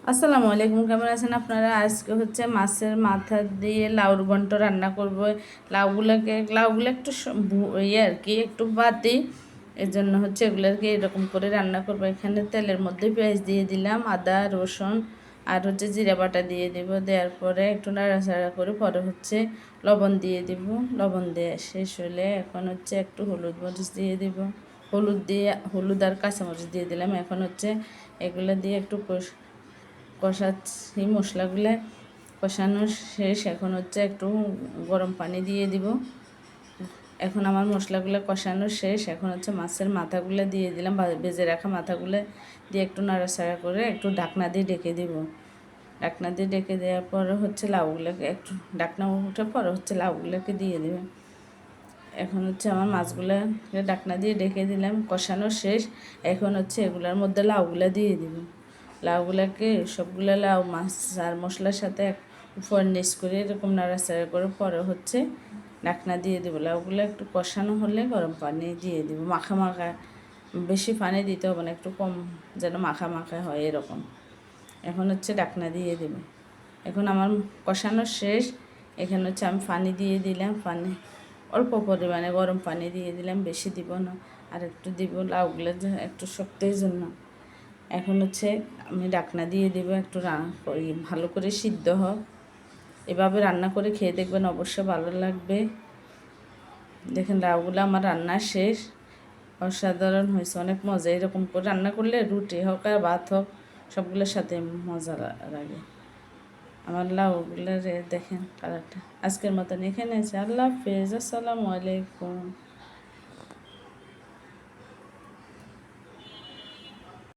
আসসালামু আলাইকুম, কেমন আছেন আপনারা? আজকে হচ্ছে মাছের মাথা দিয়ে লাউর ঘন্ট রান্না করব। লাউগুলো একটু ইয়ে আর কি একটু বাতি, এর জন্য হচ্ছে এগুলোকে এরকম করে রান্না করব। এখানে তেলের মধ্যে পেঁয়াজ দিয়ে দিলাম, আদা রসুন আর হচ্ছে জিরা বাটা দিয়ে দেব। দেওয়ার পরে একটু নাড়াচাড়া করে পরে হচ্ছে লবণ দিয়ে দিব। লবণ দিয়ে শেষ হলে এখন হচ্ছে একটু হলুদ মরিচ দিয়ে দিব। হলুদ আর কাঁচামরিচ দিয়ে দিলাম। এখন হচ্ছে এগুলো দিয়ে একটু কষাচ্ছি। মশলাগুলো কষানো শেষ। এখন হচ্ছে একটু গরম পানি দিয়ে দিব। এখন আমার মশলাগুলো কষানো শেষ। এখন হচ্ছে মাছের মাথাগুলো দিয়ে দিলাম, ভেজে রাখা মাথাগুলো দিয়ে একটু নাড়াচাড়া করে একটু ঢাকনা দিয়ে ঢেকে দিব। ঢাকনা দিয়ে ঢেকে দেওয়ার পরে হচ্ছে লাউগুলোকে একটু ঢাকনা উঠে পরে হচ্ছে লাউগুলোকে দিয়ে দেবে। এখন হচ্ছে আমার মাছগুলোকে ঢাকনা দিয়ে ঢেকে দিলাম, কষানো শেষ। এখন হচ্ছে এগুলোর মধ্যে লাউগুলো দিয়ে দিব। লাউগুলোকে সবগুলো লাউ মাছ আর মশলার সাথে উপর নিচ করে এরকম নাড়াচাড়া করে পরে হচ্ছে ঢাকনা দিয়ে দেবো। লাউগুলো একটু কষানো হলে গরম পানি দিয়ে দেবো। মাখা মাখা, বেশি পানি দিতে হবে না, একটু কম যেন মাখা মাখা হয় এরকম। এখন হচ্ছে ঢাকনা দিয়ে দেবে। এখন আমার কষানো শেষ। এখানে হচ্ছে আমি পানি দিয়ে দিলাম, পানি অল্প পরিমাণে গরম পানি দিয়ে দিলাম, বেশি দিব না, আর একটু দিব লাউগুলো একটু শক্তের জন্য। এখন হচ্ছে আমি ঢাকনা দিয়ে দেবো, একটু ভালো করে সিদ্ধ হোক। এভাবে রান্না করে খেয়ে দেখবেন, অবশ্যই ভালো লাগবে। দেখেন লাউগুলো আমার রান্না শেষ, অসাধারণ হয়েছে, অনেক মজা। এরকম করে রান্না করলে রুটি হোক আর ভাত হোক সবগুলোর সাথে মজা লাগে। আমার লাউগুলো দেখেন কালারটা। আজকের মতন এখানে আছে। আল্লাহ হাফেজ, আসসালামু আলাইকুম।